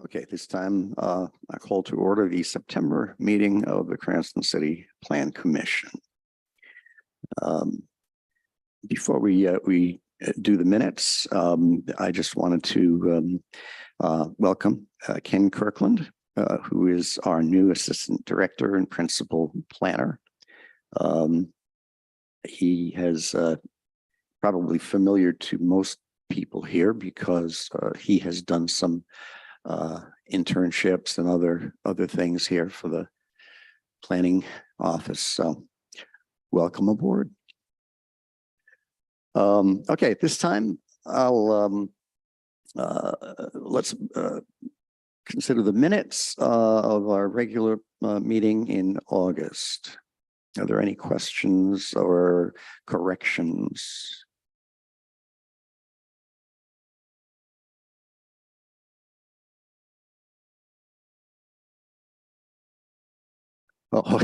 Okay, this time I call to order the September meeting of the Cranston City Plan Commission. Before we do the minutes, I just wanted to welcome Ken Kirkland, who is our new Assistant Director and Principal Planner. He has probably familiar to most people here because he has done some internships and other things here for the planning office. So welcome aboard. Okay, at this time I'll let's consider the minutes of our regular meeting in August. Are there any questions or corrections? Oh,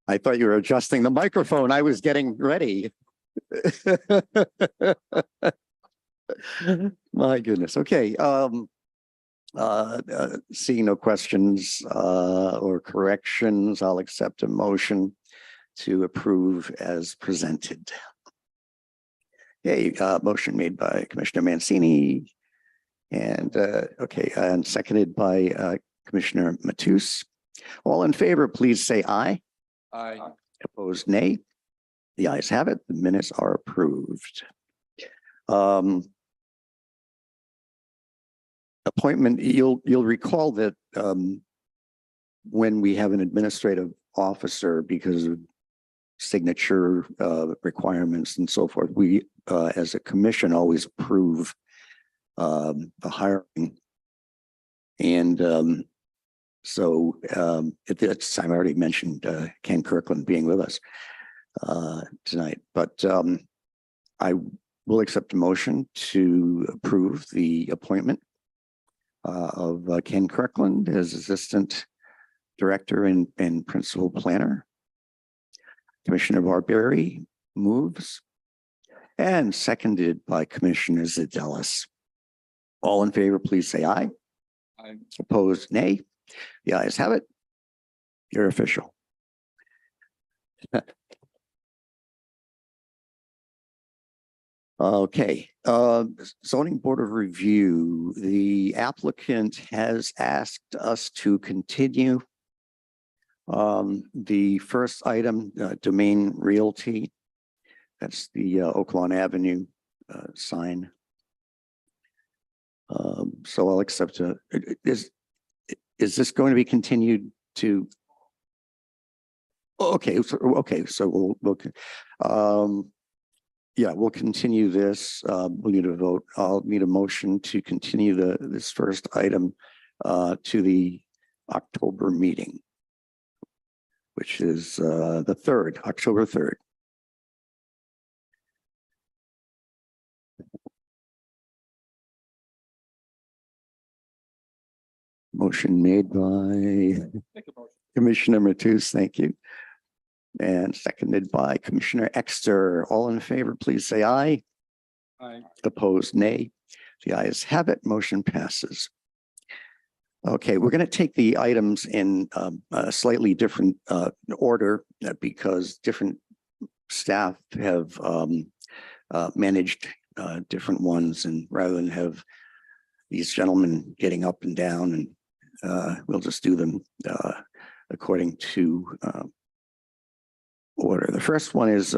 I thought you were adjusting the microphone. I was getting ready. My goodness. Okay. Seeing no questions or corrections, I'll accept a motion to approve as presented. Okay, motion made by Commissioner Mancini and and seconded by Commissioner Matus. All in favor, please say aye. Aye. Opposed, nay. The ayes have it. The minutes are approved. Appointment, you'll recall that when we have an administrative officer, because of signature requirements and so forth, we as a commission always approve the hiring. And so at this time, I already mentioned Ken Kirkland being with us tonight, but I will accept a motion to approve the appointment of Ken Kirkland as Assistant Director and Principal Planner. Commissioner Barbieri moves and seconded by Commissioner Zadelis. All in favor, please say aye. Aye. Opposed, nay. The ayes have it. You're official. Okay, zoning board of review. The applicant has asked us to continue the first item, Domain Realty. That's the Oaklawn Avenue sign. So I'll accept is this going to be continued to? Okay, so we'll yeah, we'll continue this. We'll need a vote. I'll need a motion to continue this first item to the October meeting, which is the 3rd, October 3rd. Motion made by Commissioner Matus, thank you. And seconded by Commissioner Exter. All in favor, please say aye. Aye. Opposed, nay. The ayes have it. Motion passes. Okay, we're going to take the items in a slightly different order because different staff have managed different ones, and rather than have these gentlemen getting up and down, and we'll just do them according to order. The first one is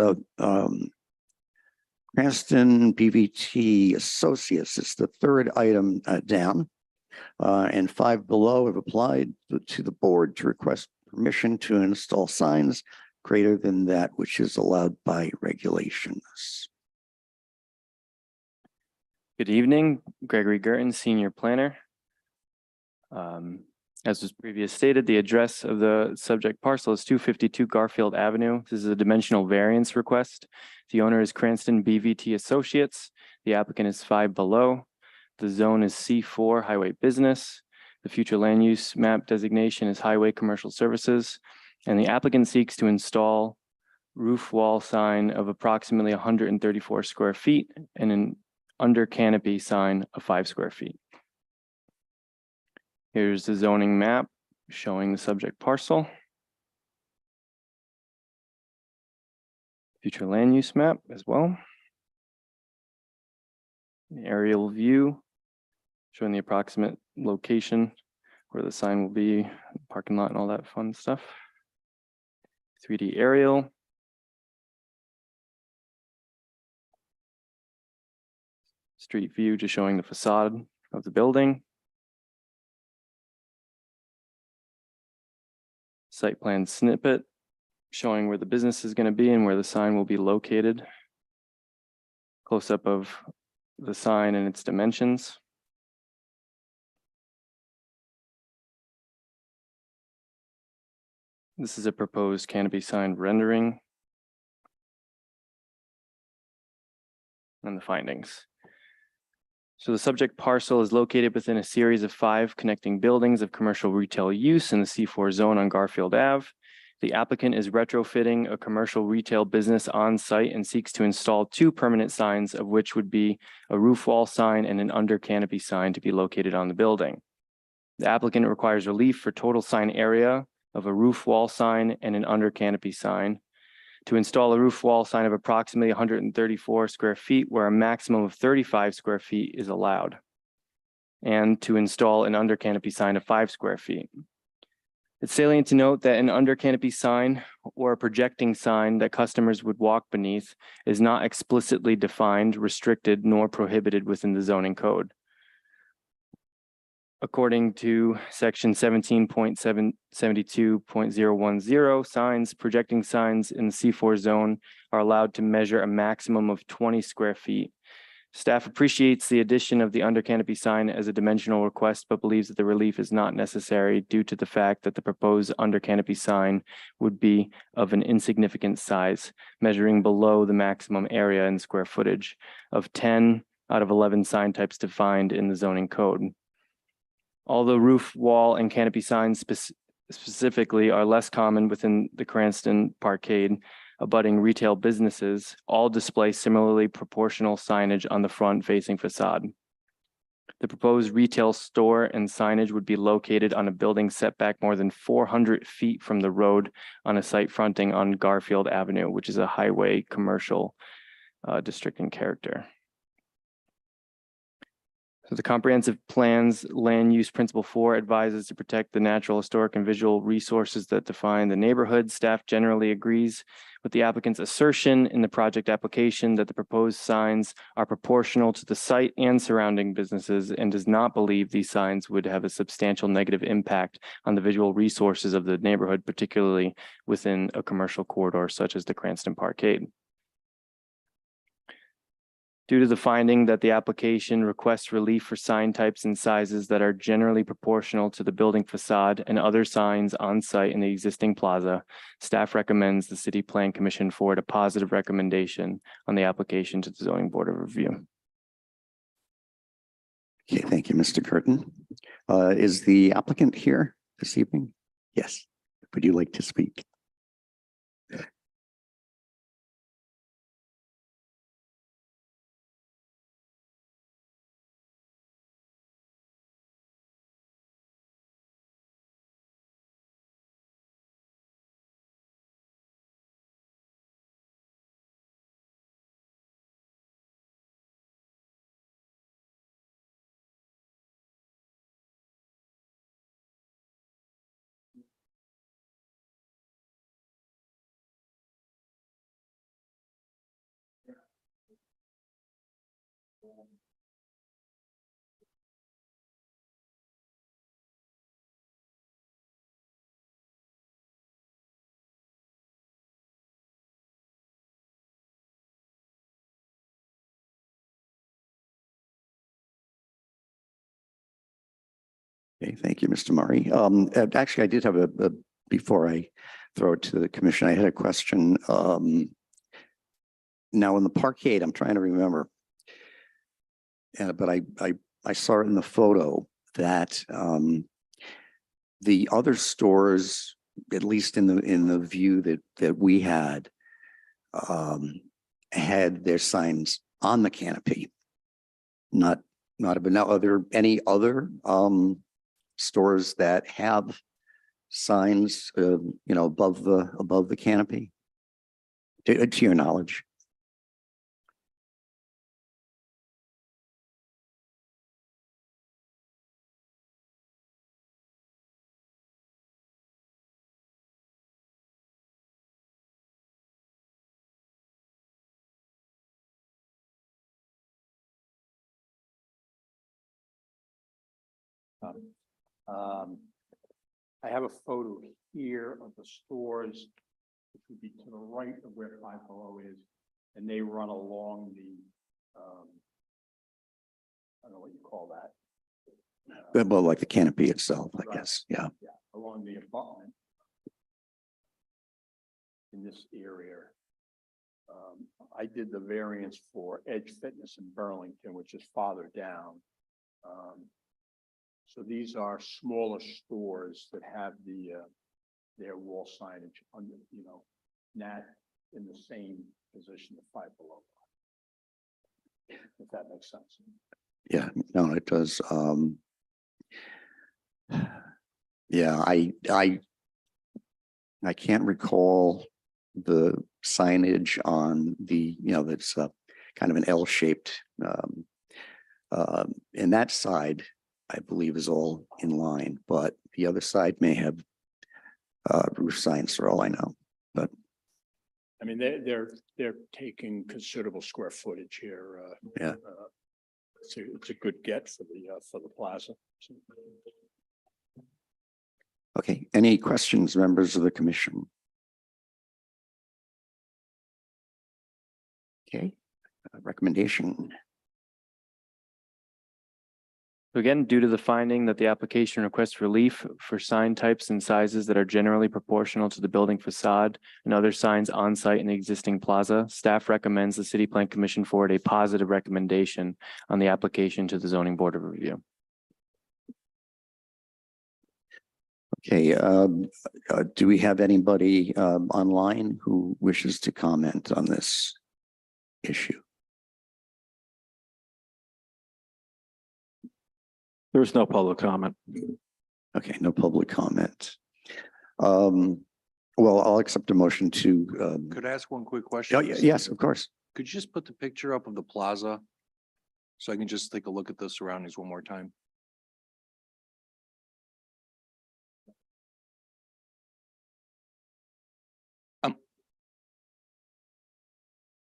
Cranston BVT Associates. It's the 3rd item down, and 5 below have applied to the board to request permission to install signs greater than that which is allowed by regulations. Good evening, Gregory Gurton, Senior Planner. As was previously stated, the address of the subject parcel is 252 Garfield Avenue. This is a dimensional variance request. The owner is Cranston BVT Associates. The applicant is 5 below. The zone is C4 Highway Business. The future land use map designation is Highway Commercial Services. And the applicant seeks to install roof wall sign of approximately 134 square feet and an under canopy sign of 5 square feet. Here's the zoning map showing the subject parcel. Future land use map as well. The aerial view showing the approximate location where the sign will be, parking lot and all that fun stuff. 3D aerial. Street view just showing the facade of the building. Site plan snippet showing where the business is going to be and where the sign will be located. Close up of the sign and its dimensions. This is a proposed canopy sign rendering. And the findings. So the subject parcel is located within a series of 5 connecting buildings of commercial retail use in the C4 zone on Garfield Ave. The applicant is retrofitting a commercial retail business on site and seeks to install 2 permanent signs, of which would be a roof wall sign and an under canopy sign to be located on the building. The applicant requires relief for total sign area of a roof wall sign and an under canopy sign. To install a roof wall sign of approximately 134 square feet, where a maximum of 35 square feet is allowed. And to install an under canopy sign of 5 square feet. It's salient to note that an under canopy sign or a projecting sign that customers would walk beneath is not explicitly defined, restricted, nor prohibited within the zoning code. According to section 17.72.010, signs, projecting signs in the C4 zone are allowed to measure a maximum of 20 square feet. Staff appreciates the addition of the under canopy sign as a dimensional request, but believes that the relief is not necessary due to the fact that the proposed under canopy sign would be of an insignificant size, measuring below the maximum area in square footage of 10 out of 11 sign types defined in the zoning code. Although roof, wall, and canopy signs specifically are less common within the Cranston Parkade, abutting retail businesses, all display similarly proportional signage on the front facing facade. The proposed retail store and signage would be located on a building setback more than 400 feet from the road on a site fronting on Garfield Avenue, which is a highway commercial district in character. So the comprehensive plan's land use principle 4 advises to protect the natural, historic, and visual resources that define the neighborhood. Staff generally agrees with the applicant's assertion in the project application that the proposed signs are proportional to the site and surrounding businesses and does not believe these signs would have a substantial negative impact on the visual resources of the neighborhood, particularly within a commercial corridor such as the Cranston Parkade. Due to the finding that the application requests relief for sign types and sizes that are generally proportional to the building facade and other signs on site in the existing plaza, staff recommends the City Plan Commission forward a positive recommendation on the application to the Zoning Board of Review. Okay, thank you, Mr. Curtin. Is the applicant here this evening? Yes. Would you like to speak? Okay, thank you, Mr. Murray. Actually, I did have before I throw it to the commission, I had a question. Now in the parkade, I'm trying to remember, but I saw it in the photo that the other stores, at least in the view that we had their signs on the canopy, not but now are there any other stores that have signs, above the canopy? To your knowledge? I have a photo here of the stores, which would be to the right of where Five Below is, and they run along the, I don't know what you call that. Well, like the canopy itself, I Right. guess. Yeah. Yeah, along the abutment in this area. I did the variance for Edge Fitness in Burlington, which is farther down. So these are smaller stores that have their wall signage under, not in the same position as Five Below. If that makes sense. Yeah, no, it does. Yeah, I can't recall the signage on the, that's kind of an L-shaped, and that side, I believe, is all in line, but the other side may have roof signs for all I know. I mean, they're taking considerable square footage here. Yeah. It's a good get for the plaza. Okay, any questions, members of the commission? Okay, recommendation. So again, due to the finding that the application requests relief for sign types and sizes that are generally proportional to the building facade and other signs on site in the existing plaza, staff recommends the City Plan Commission forward a positive recommendation on the application to the Zoning Board of Review. Okay, do we have anybody online who wishes to comment on this issue? There's no public comment. Okay, no public comment. Well, I'll accept a motion to. Could I ask one quick question? Oh, yes, of course. Could you just put the picture up of the plaza? So I can just take a look at the surroundings one more time?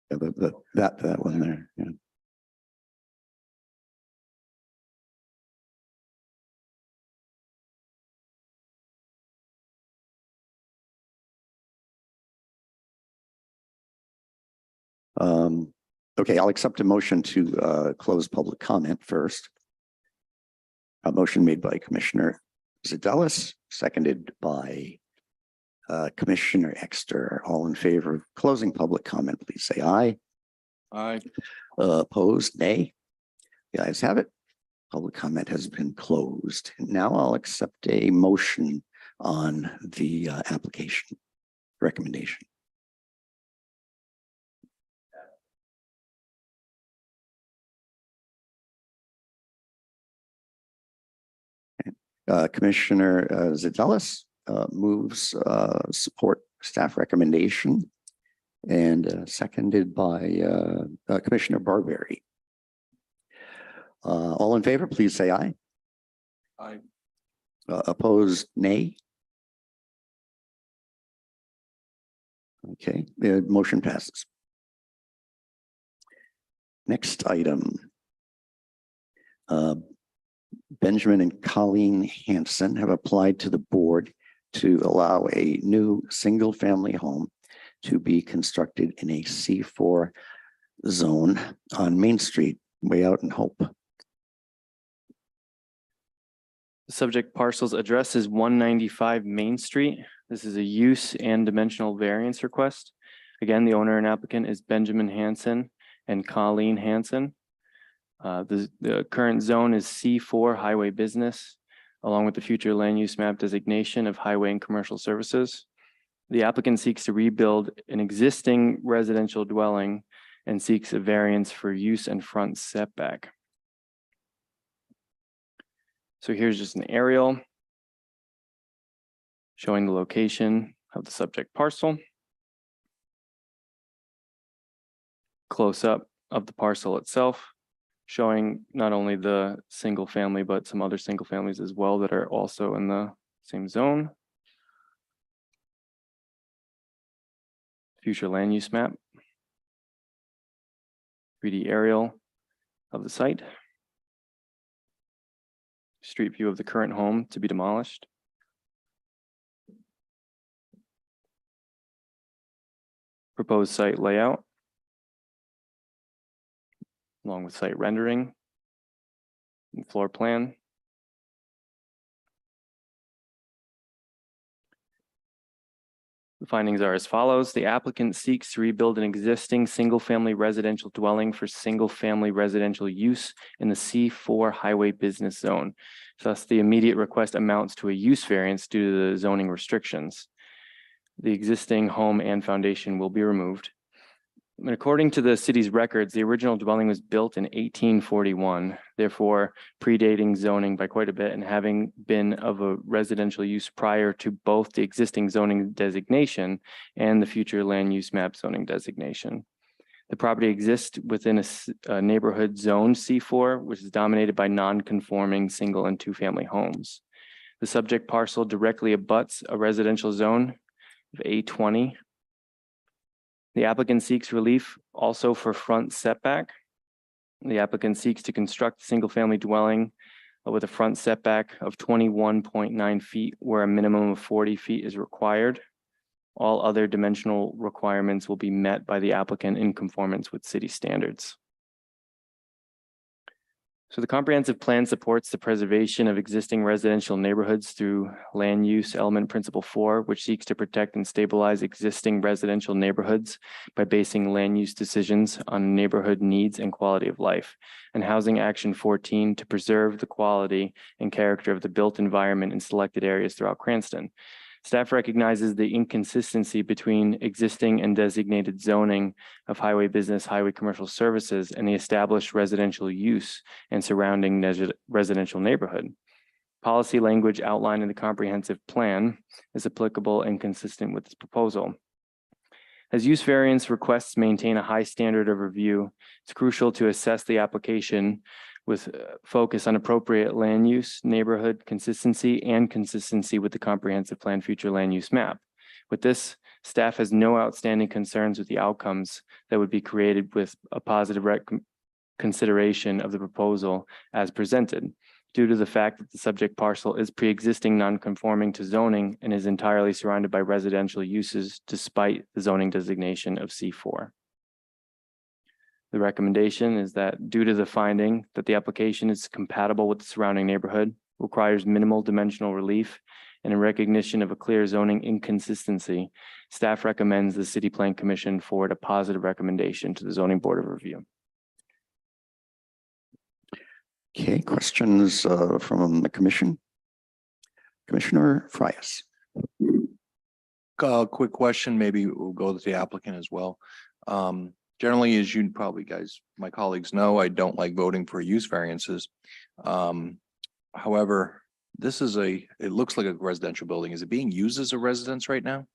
Yeah, that one there. Yeah. Okay, I'll accept a motion to close public comment first. A motion made by Commissioner Zadelis, seconded by Commissioner Exter. All in favor of closing public comment, please say aye. Aye. Opposed, nay. The ayes have it. Public comment has been closed. Now I'll accept a motion on the application recommendation. Commissioner Zadelis moves support staff recommendation and seconded by Commissioner Barberry. All in favor, please say aye. Aye. Opposed, nay. Okay, the motion passes. Next item. Benjamin and Colleen Hanson have applied to the board to allow a new single-family home to be constructed in a C4 zone on Main Street, way out in Hope. The subject parcel's address is 195 Main Street. This is a use and dimensional variance request. Again, the owner and applicant is Benjamin Hanson and Colleen Hanson. The current zone is C4 highway business, along with the future land use map designation of highway and commercial services. The applicant seeks to rebuild an existing residential dwelling and seeks a variance for use and front setback. So here's just an aerial showing the location of the subject parcel. Close up of the parcel itself, showing not only the single family, but some other single families as well that are also in the same zone. Future land use map. 3D aerial of the site. Street view of the current home to be demolished. Proposed site layout. Along with site rendering. And floor plan. The findings are as follows. The applicant seeks to rebuild an existing single-family residential dwelling for single-family residential use in the C4 highway business zone. Thus, the immediate request amounts to a use variance due to the zoning restrictions. The existing home and foundation will be removed. And according to the city's records, the original dwelling was built in 1841, therefore predating zoning by quite a bit and having been of a residential use prior to both the existing zoning designation and the future land use map zoning designation. The property exists within a neighborhood zone C4, which is dominated by non-conforming single and two-family homes. The subject parcel directly abuts a residential zone of A20. The applicant seeks relief also for front setback. The applicant seeks to construct a single-family dwelling with a front setback of 21.9 feet, where a minimum of 40 feet is required. All other dimensional requirements will be met by the applicant in conformance with city standards. So the comprehensive plan supports the preservation of existing residential neighborhoods through land use element principle 4, which seeks to protect and stabilize existing residential neighborhoods by basing land use decisions on neighborhood needs and quality of life, and housing action 14 to preserve the quality and character of the built environment in selected areas throughout Cranston. Staff recognizes the inconsistency between existing and designated zoning of highway business, highway commercial services, and the established residential use and surrounding residential neighborhood. Policy language outlined in the comprehensive plan is applicable and consistent with this proposal. As use variance requests maintain a high standard of review, it's crucial to assess the application with focus on appropriate land use, neighborhood consistency, and consistency with the comprehensive plan future land use map. With this, staff has no outstanding concerns with the outcomes that would be created with a positive consideration of the proposal as presented, due to the fact that the subject parcel is pre-existing non-conforming to zoning and is entirely surrounded by residential uses despite the zoning designation of C4. The recommendation is that due to the finding that the application is compatible with the surrounding neighborhood, requires minimal dimensional relief, and in recognition of a clear zoning inconsistency, staff recommends the City Plan Commission forward a positive recommendation to the Zoning Board of Review. Okay, questions from the commission? Commissioner Frias. Quick question, maybe we'll go to the applicant as well. Generally, as you probably guys, my colleagues know, I don't like voting for use variances. However, this is it looks like a residential building. Is it being used as a residence right now?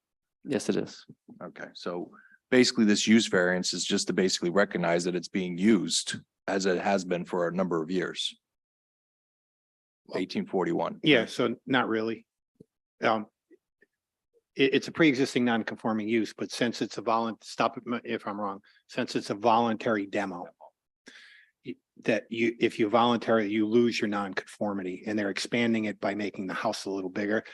Yes, it is. Okay, so basically this use variance is just to basically recognize that it's being used as it has been for a number of years. 1841. Yeah, so not really. It's a pre-existing non-conforming use, but since it's a stop it if I'm wrong, since it's a voluntary demo, if you voluntarily, you lose your non-conformity, and they're expanding it by making the house a little bigger.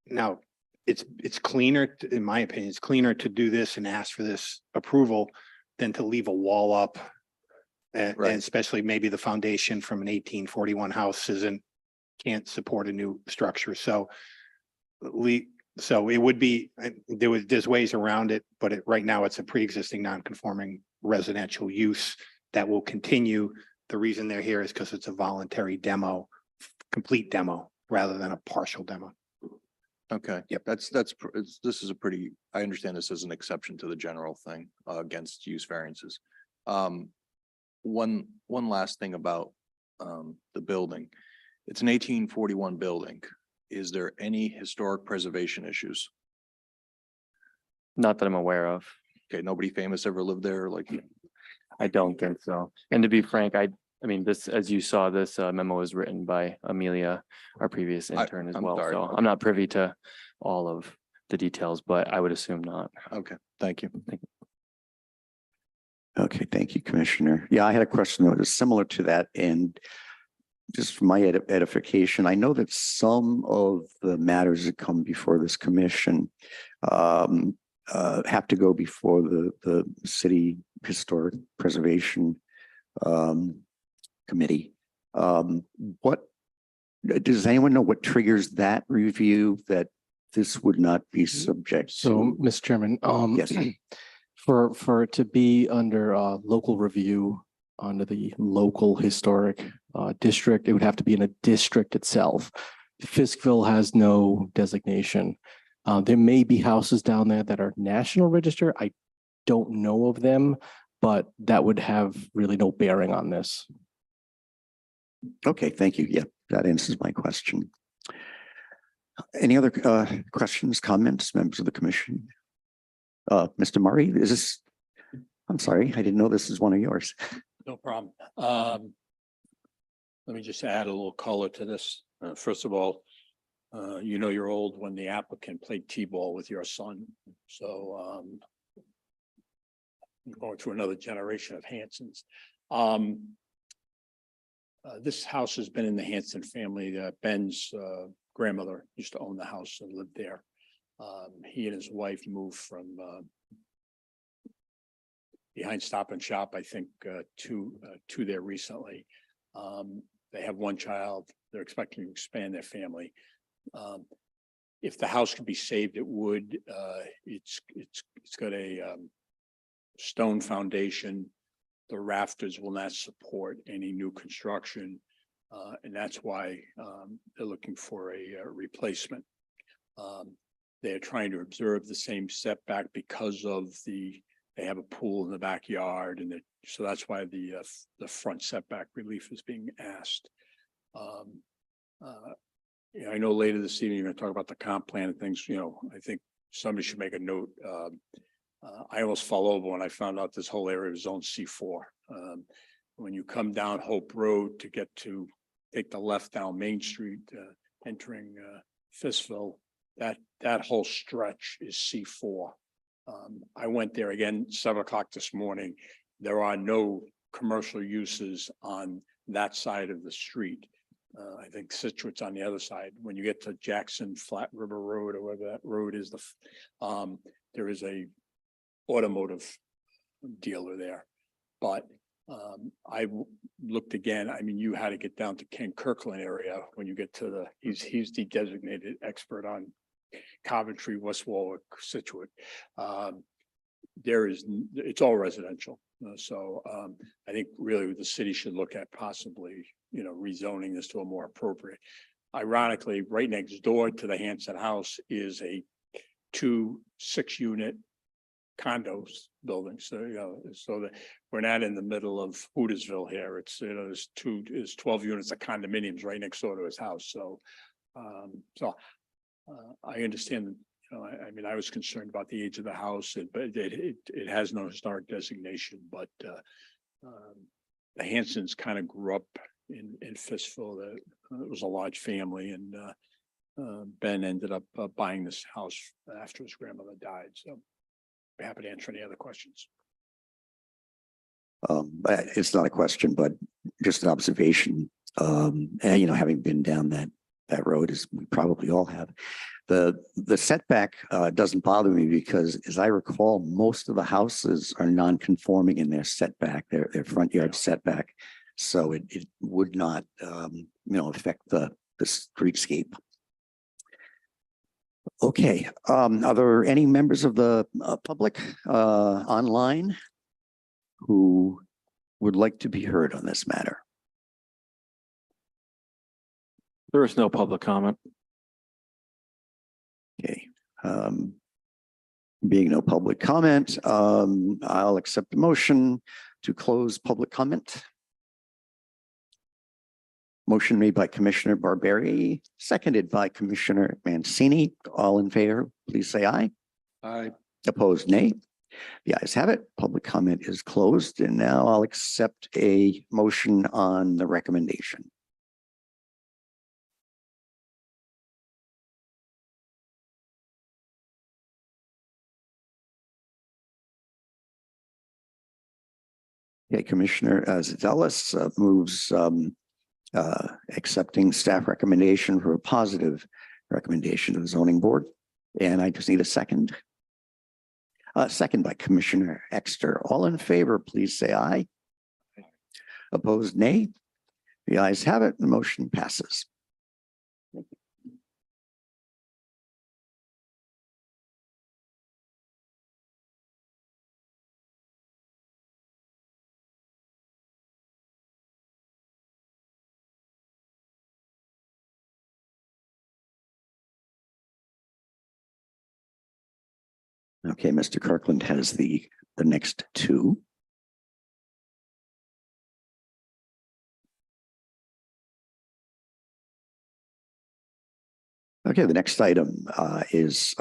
Now, it's cleaner, in my opinion, it's cleaner to do this and ask for this approval than to leave a wall up. And Right. especially maybe the foundation from an 1841 house can't support a new structure. So it would be, there's ways around it, but right now it's a pre-existing non-conforming residential use that will continue. The reason they're here is because it's a voluntary demo, complete demo, rather than a partial demo. Okay. Yep. This is a pretty, I understand this as an exception to the general thing against use variances. One last thing about the building. It's an 1841 building. Is there any historic preservation issues? Not that I'm aware of. Okay, nobody famous ever lived there, like, I don't think so. And to be frank, I mean, this, as you saw, this memo was written by Amelia, our previous intern as I'm well. sorry. So Okay. I'm not privy to all of the details, but I would assume not. okay, thank you. Okay, thank you, Commissioner. Yeah, I had a question that was similar to that, and just for my edification, I know that some of the matters that come before this commission have to go before the City Historic Preservation Committee. What, does anyone know what triggers that review, that this would not be subject So, to? Mr. Chairman, Yes. for it to be under local review under the local historic district, it would have to be in a district itself. Fiskville has no designation. There may be houses down there that are national register. I don't know of them, but that would have really no bearing on this. Okay, thank you. Yeah, that answers my question. Any other questions, comments, members of the commission? Mr. Murray, is this, I'm sorry, I didn't know this is one of yours. No problem. Let me just add a little color to this. First of all, you know, you're old when the applicant played T-ball with your son. So you're going through another generation of Hansons. This house has been in the Hanson family. Ben's grandmother used to own the house and lived there. He and his wife moved from behind Stop and Shop, I think, to there recently. They have one child. They're expecting to expand their family. If the house could be saved, it would. It's got a stone foundation. The rafters will not support any new construction, and that's why they're looking for a replacement. They're trying to observe the same setback because of they have a pool in the backyard, and so that's why the front setback relief is being asked. Yeah, I know later this evening you're going to talk about the comp plan and things. You know, I think somebody should make a note. I almost fell over when I found out this whole area was zone C4. When you come down Hope Road to take the left down Main Street, entering Fiskville, that whole stretch is C4. I went there again 7 o'clock this morning. There are no commercial uses on that side of the street. I think Situate's on the other side. When you get to Jackson Flat River Road or whatever that road is, there is a automotive dealer there. But I looked again. I mean, you had to get down to Ken Kirkland area when you get to he's the designated expert on Coventry, West Warwick, Situate. It's all residential. So I think really the city should look at possibly, you know, rezoning this to a more appropriate. Ironically, right next door to the Hanson house is a 2 6-unit condos building. So, you know, so that we're not in the middle of Hootersville here. It's, you know, there's 12 units of condominiums right next door to his house. So, I understand, you know, I mean, I was concerned about the age of the house, but it has no historic designation, but the Hansons kind of grew up in Fiskville. It was a large family, and Ben ended up buying this house after his grandmother died. So I'm happy to answer any other questions. But it's not a question, but just an observation. And, you know, having been down that road, as we probably all have, the setback doesn't bother me because, as I recall, most of the houses are non-conforming in their setback, their front yard setback. So it would not, you know, affect the streetscape. Okay, are there any members of the public online who would like to be heard on this matter? There is no public comment. Okay. Being no public comment, I'll accept the motion to close public comment. Motion made by Commissioner Barberi, seconded by Commissioner Mancini. All in favor, please say aye. Aye. Opposed, nay. The ayes have it. Public comment is closed, and now I'll accept a motion on the recommendation. Okay, Commissioner Zatellis moves accepting staff recommendation for a positive recommendation to the zoning board. And I just need a second. Second by Commissioner Exter. All in favor, please say aye. Opposed, nay. The ayes have it. The motion passes. Okay, Mr. Kirkland has the next two. Okay, the next item is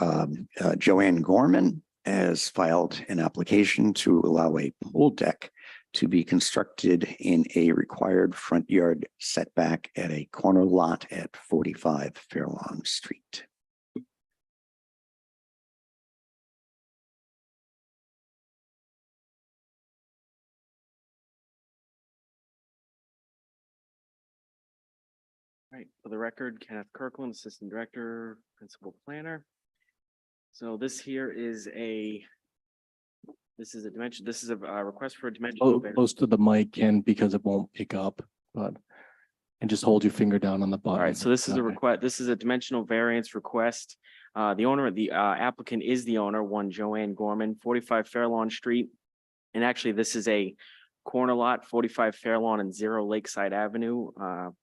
Joanne Gorman has filed an application to allow a pool deck to be constructed in a required front yard setback at a corner lot at 45 Fairlawn Street. Right, for the record, Kenneth Kirkland, Assistant Director, Principal Planner. So this here is this is a request for a dimensional. Close to the mic, Ken, because it won't pick up, but, and just hold your finger down on the button. All right, so this is a Okay. request, this is a dimensional variance request. The applicant is the owner, one Joanne Gorman, 45 Fairlawn Street. And actually, this is a corner lot, 45 Fairlawn and 0 Lakeside Avenue,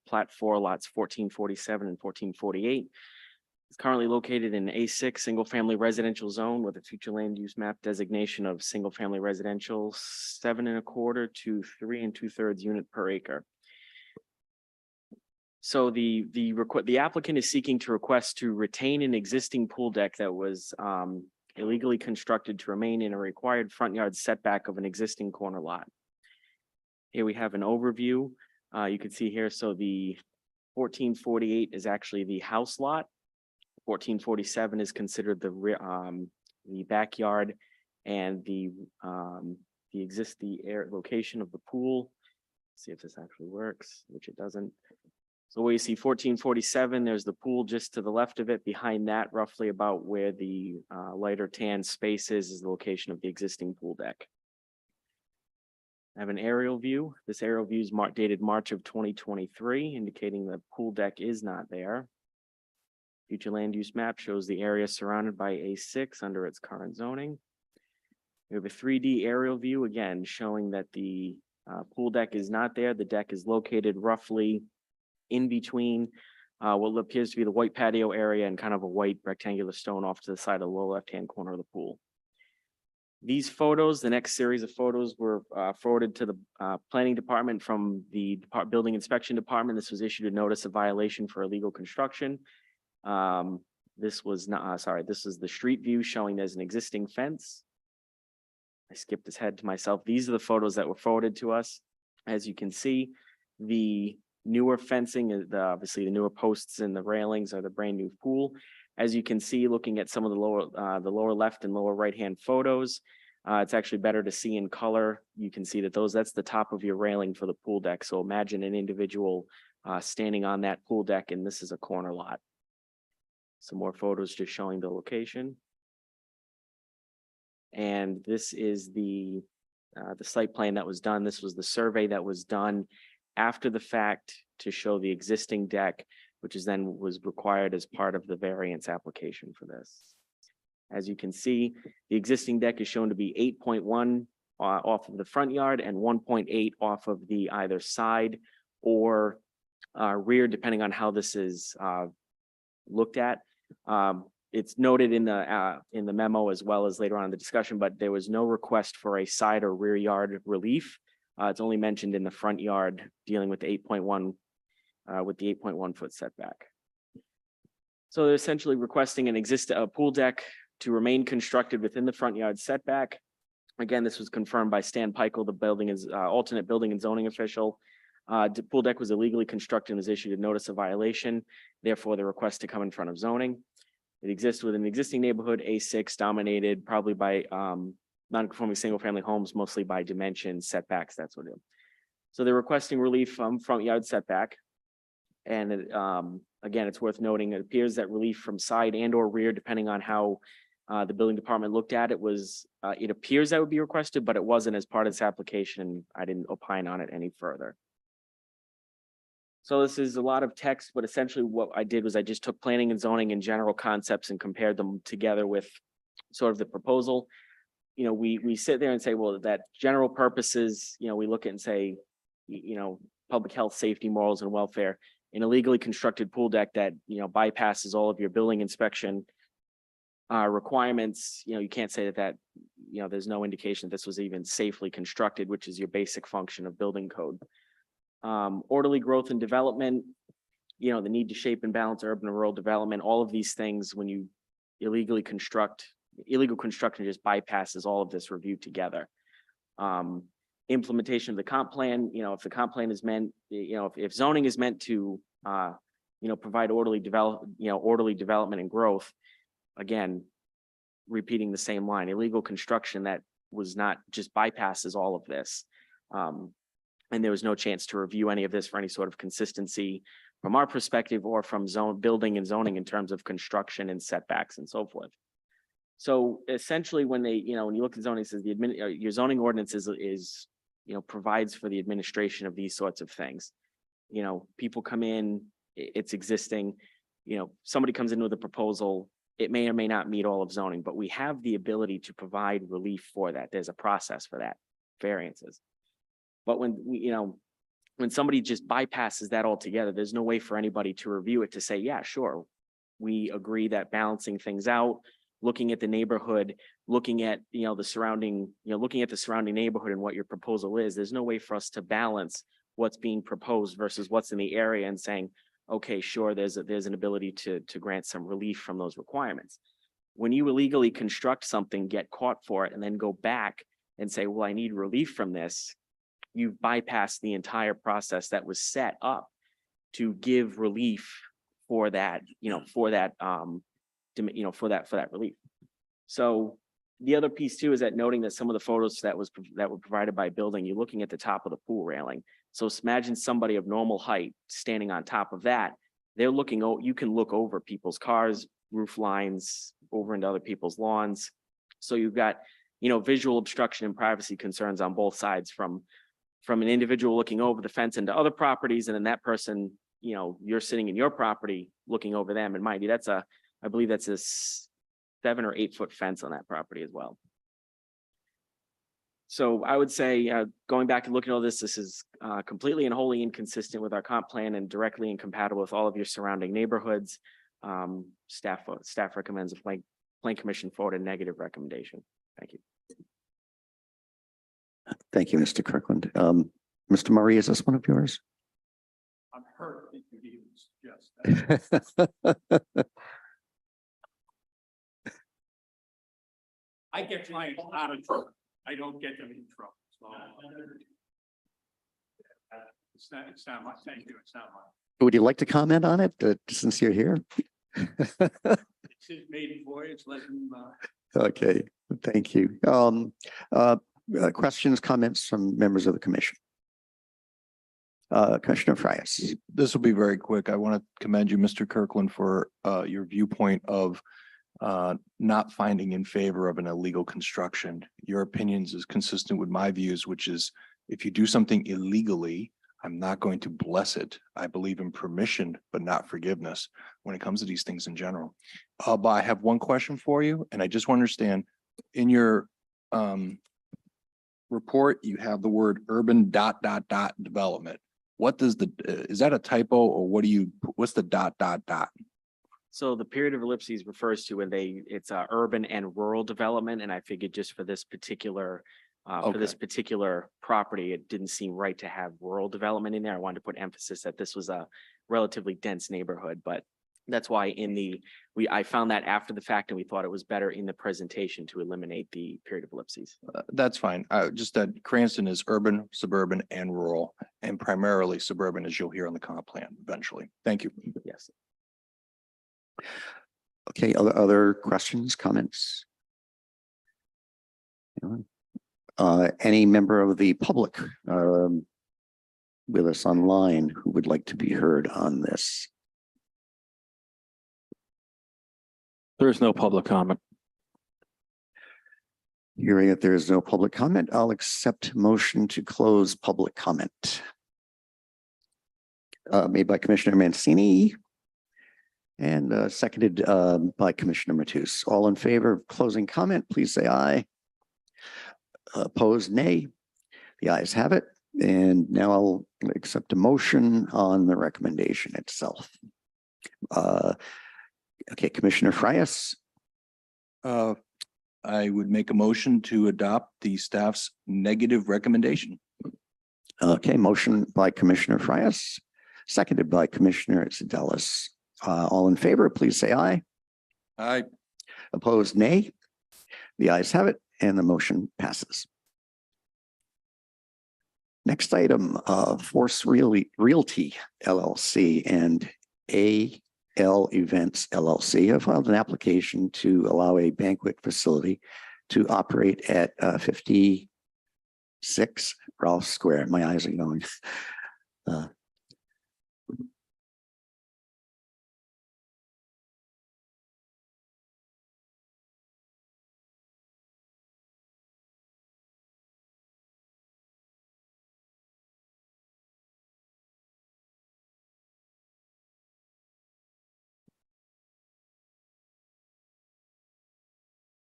plat 4 lots 1447 and 1448. It's currently located in A6 single-family residential zone with a future land use map designation of single-family residential 7 1/4 to 3 2/3 unit per acre. So the applicant is seeking to request to retain an existing pool deck that was illegally constructed to remain in a required front yard setback of an existing corner lot. Here we have an overview. You can see here, so the 1448 is actually the house lot. 1447 is considered the backyard and the location of the pool. See if this actually works, which it doesn't. So where you see 1447, there's the pool just to the left of it. Behind that, roughly about where the lighter tan space is the location of the existing pool deck. I have an aerial view. This aerial view is dated March of 2023, indicating the pool deck is not there. Future land use map shows the area surrounded by A6 under its current zoning. We have a 3D aerial view, again, showing that the pool deck is not there. The deck is located roughly in between what appears to be the white patio area and kind of a white rectangular stone off to the side of the lower left-hand corner of the pool. These photos, the next series of photos were forwarded to the planning department from the building inspection department. This was issued a notice of violation for illegal construction. This was this is the street view showing there's an existing fence. I skipped ahead to myself. These are the photos that were forwarded to us. As you can see, the newer fencing is obviously the newer posts and the railings are the brand new pool. As you can see, looking at some of the lower left and lower right-hand photos, it's actually better to see in color. You can see that that's the top of your railing for the pool deck. So imagine an individual standing on that pool deck, and this is a corner lot. Some more photos just showing the location. And this is the site plan that was done. This was the survey that was done after the fact to show the existing deck, which is then was required as part of the variance application for this. As you can see, the existing deck is shown to be 8.1 off of the front yard and 1.8 off of the either side or rear, depending on how this is looked at. It's noted in the memo as well as later on in the discussion, but there was no request for a side or rear yard relief. It's only mentioned in the front yard dealing with the 8.1 with the 8.1 foot setback. So they're essentially requesting a pool deck to remain constructed within the front yard setback. Again, this was confirmed by Stan Peichel, the alternate building and zoning official. The pool deck was illegally constructed and was issued a notice of violation, therefore the request to come in front of zoning. It exists within the existing neighborhood, A6, dominated probably by non-conforming single-family homes, mostly by dimensions, setbacks, that's what it is. So they're requesting relief from front yard setback. And again, it's worth noting, it appears that relief from side and or rear, depending on how the building department looked at it, was, it appears that would be requested, but it wasn't as part of this application. I didn't opine on it any further. So this is a lot of text, but essentially what I did was I just took planning and zoning and general concepts and compared them together with sort of the proposal. You know, we sit there and say, well, that general purposes, you know, we look at and say, you know, public health, safety, morals, and welfare. An illegally constructed pool deck that, you know, bypasses all of your building inspection requirements, you know, you can't say that, you know, there's no indication this was even safely constructed, which is your basic function of building code. Orderly growth and development, you know, the need to shape and balance urban and rural development, all of these things, when you illegally construct, illegal construction just bypasses all of this review together. Implementation of the comp plan, you know, if the comp plan is meant, you know, if zoning is meant to, you know, provide orderly development and growth, again, repeating the same line, illegal construction that was not, just bypasses all of this. And there was no chance to review any of this for any sort of consistency from our perspective or from building and zoning in terms of construction and setbacks and so forth. So essentially when they, you know, when you look at zoning, it says your zoning ordinance is, you know, provides for the administration of these sorts of things. You know, people come in, it's existing, you know, somebody comes in with a proposal, it may or may not meet all of zoning, but we have the ability to provide relief for that. There's a process for that, variances. But when we, you know, when somebody just bypasses that altogether, there's no way for anybody to review it to say, yeah, sure, we agree that balancing things out, looking at the neighborhood, looking at, you know, the surrounding, you know, looking at the surrounding neighborhood and what your proposal is, there's no way for us to balance what's being proposed versus what's in the area and saying, okay, sure, there's an ability to grant some relief from those requirements. When you illegally construct something, get caught for it, and then go back and say, well, I need relief from this, you've bypassed the entire process that was set up to give relief for that, you know, for that, you know, for that relief. So the other piece too is that noting that some of the photos that were provided by building, you're looking at the top of the pool railing. So imagine somebody of normal height standing on top of that. They're looking, you can look over people's cars, roof lines, over into other people's lawns. So you've got, you know, visual obstruction and privacy concerns on both sides from an individual looking over the fence into other properties, and then that person, you know, you're sitting in your property looking over them. And mind you, I believe that's a 7 or 8 foot fence on that property as well. So I would say, going back and looking at all this, this is completely and wholly inconsistent with our comp plan and directly incompatible with all of your surrounding neighborhoods. Staff recommends a plan commission forward a negative recommendation. Thank you. Thank you, Mr. Kirkland. Mr. Murray, is this one of yours? I'm hurt that you even suggest that. I get clients out of trouble. I don't get them in trouble. So it's not my, thank you, it's not my. Would you like to comment on it since you're here? It's his maiden voyage, let him. Okay, thank you. Questions, comments from members of the commission? Commissioner Frias. This will be very quick. I want to commend you, Mr. Kirkland, for your viewpoint of not finding in favor of an illegal construction. Your opinions is consistent with my views, which is if you do something illegally, I'm not going to bless it. I believe in permission, but not forgiveness when it comes to these things in general. But I have one question for you, and I just want to understand in your report, you have the word urban ... development. What does is that a typo, or what's the ... So the period of ellipses refers to when it's urban and rural development, and I figured just for this particular property, it didn't seem right to have rural development in there. I wanted to put emphasis that this was a relatively dense neighborhood, but that's why I found that after the fact, and we thought it was better in the presentation to eliminate the period of ellipses. That's fine. Just that Cranston is urban, suburban, and rural, and primarily suburban, as you'll hear on the comp plan eventually. Thank you. Yes. Okay, other questions, comments? Any member of the public with us online who would like to be heard on this? There is no public comment. Hearing that there is no public comment, I'll accept motion to close public comment. Made by Commissioner Mancini and seconded by Commissioner Matus. All in favor of closing comment, please say aye. Opposed, nay. The ayes have it. And now I'll accept a motion on the recommendation itself. Okay, Commissioner Frias, I would make a motion to adopt the staff's negative recommendation. okay, motion by Commissioner Frias, seconded by Commissioner Zadalis. All in favor, please say aye. Aye. Opposed, nay. The ayes have it, and the motion passes. Next item, Force Realty LLC and AL Events LLC have filed an application to allow a banquet facility to operate at 56 Rolfe Square. My eyes are going.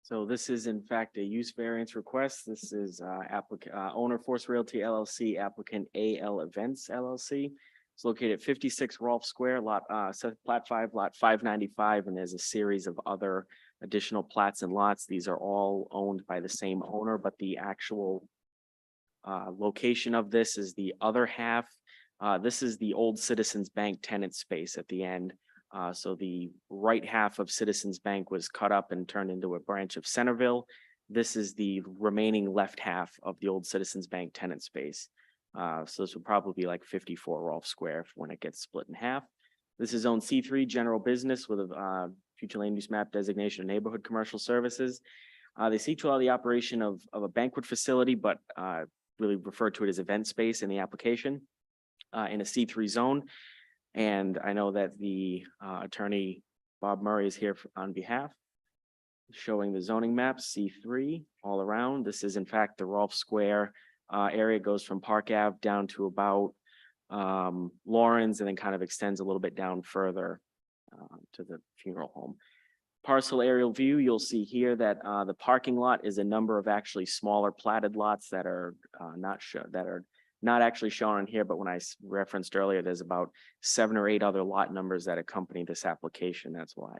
So this is in fact a use variance request. This is owner Force Realty LLC, applicant AL Events LLC. It's located at 56 Rolfe Square, plat 5, lot 595, and there's a series of other additional plats and lots. These are all owned by the same owner, but the actual location of this is the other half. This is the old Citizens Bank tenant space at the end. So the right half of Citizens Bank was cut up and turned into a branch of Centerville. This is the remaining left half of the old Citizens Bank tenant space. So this would probably be like 54 Rolfe Square when it gets split in half. This is zone C3 general business with a future land use map designation of neighborhood commercial services. They seek to allow the operation of a banquet facility, but really refer to it as event space in the application in a C3 zone. And I know that the attorney, Bob Murray, is here on behalf, showing the zoning map, C3 all around. This is in fact the Rolfe Square area, goes from Park Ave down to about Lawrence, and then kind of extends a little bit down further to the funeral home. Parcel aerial view, you'll see here that the parking lot is a number of actually smaller platted lots that are not actually shown on here, but when I referenced earlier, there's about 7 or 8 other lot numbers that accompany this application. That's why.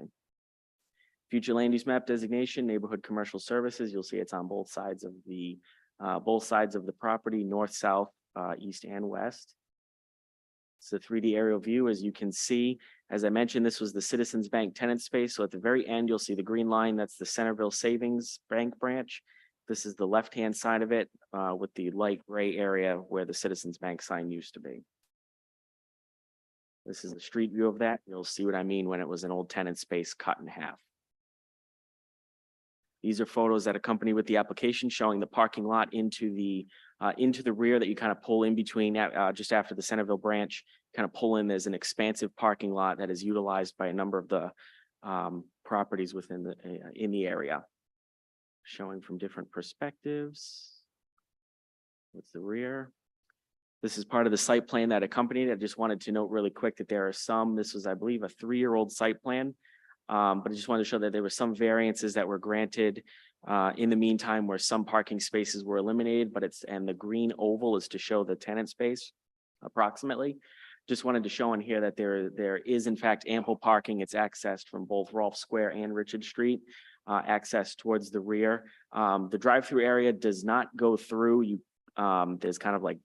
Future land use map designation, neighborhood commercial services. You'll see it's on both sides of the property, north, south, east, and west. It's a 3D aerial view. As you can see, as I mentioned, this was the Citizens Bank tenant space. So at the very end, you'll see the green line. That's the Centerville Savings Bank branch. This is the left-hand side of it with the light gray area where the Citizens Bank sign used to be. This is the street view of that. You'll see what I mean when it was an old tenant space cut in half. These are photos that accompany with the application showing the parking lot into the rear that you kind of pull in between just after the Centerville branch, kind of pull in. There's an expansive parking lot that is utilized by a number of the properties within the area. Showing from different perspectives. What's the rear? This is part of the site plan that accompanied it. I just wanted to note really quick that there are some, this was, I believe, a 3-year-old site plan. But I just wanted to show that there were some variances that were granted in the meantime where some parking spaces were eliminated, and the green oval is to show the tenant space approximately. Just wanted to show in here that there is in fact ample parking. It's accessed from both Rolfe Square and Richard Street. Access towards the rear. The drive-through area does not go through. There's kind of like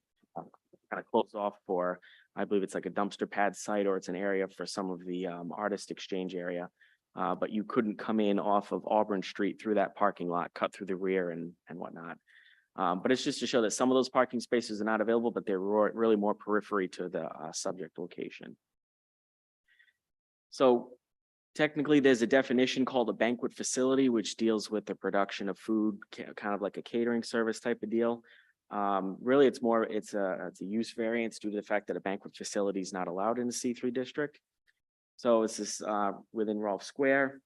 closed off for I believe it's like a dumpster pad site, or it's an area for some of the artist exchange area. But you couldn't come in off of Auburn Street through that parking lot, cut through the rear and whatnot. But it's just to show that some of those parking spaces are not available, but they're really more periphery to the subject location. So technically, there's a definition called a banquet facility, which deals with the production of food, kind of like a catering service type of deal. Really, it's a use variance due to the fact that a banquet facility is not allowed in the C3 district. So it's this within Rolfe Square.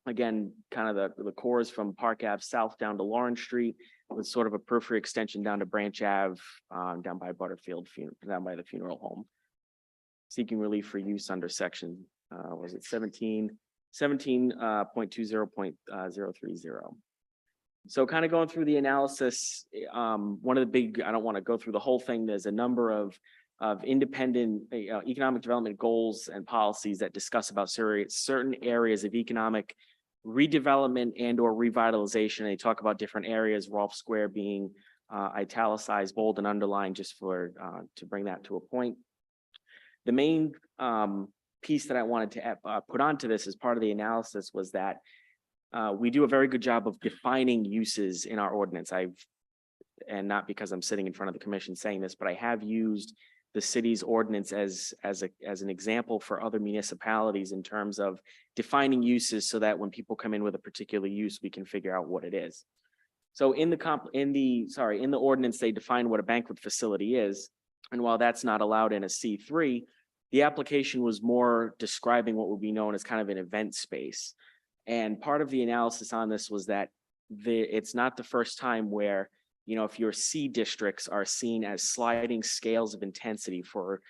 Again, kind of the core is from Park Ave South down to Lawrence Street, with sort of a periphery extension down to Branch Ave, down by Butterfield, down by the funeral home. Seeking relief for use under section, was it 17.20.030. So kind of going through the analysis, one of the big, I don't want to go through the whole thing. There's a number of independent economic development goals and policies that discuss about certain areas of economic redevelopment and or revitalization. They talk about different areas, Rolfe Square being italicized, bold and underlined, just for to bring that to a point. The main piece that I wanted to put onto this as part of the analysis was that we do a very good job of defining uses in our ordinance. And not because I'm sitting in front of the commission saying this, but I have used the city's ordinance as an example for other municipalities in terms of defining uses, so that when people come in with a particular use, we can figure out what it is. So in the ordinance, they define what a banquet facility is. And while that's not allowed in a C3, the application was more describing what would be known as kind of an event space. And part of the analysis on this was that it's not the first time where, you know, if your C districts are seen as sliding scales of intensity for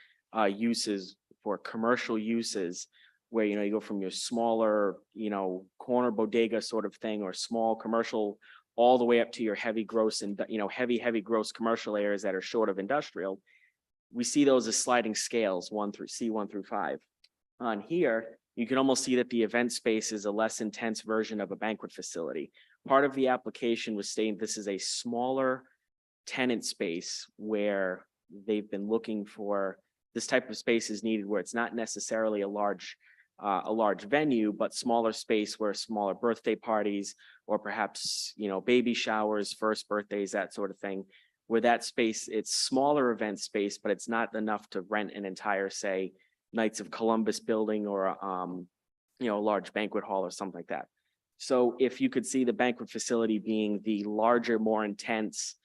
uses, for commercial uses, where, you know, you go from your smaller, you know, corner bodega sort of thing, or small commercial, all the way up to your heavy gross and, you know, heavy gross commercial areas that are short of industrial. We see those as sliding scales, C1 through 5. On here, you can almost see that the event space is a less intense version of a banquet facility. Part of the application was stating this is a smaller tenant space where they've been looking for this type of space is needed, where it's not necessarily a large venue, but smaller space where smaller birthday parties, or perhaps, you know, baby showers, first birthdays, that sort of thing, where that space, it's smaller event space, but it's not enough to rent an entire, say, Knights of Columbus building, or you know, a large banquet hall or something like that. So if you could see the banquet facility being the larger, more intense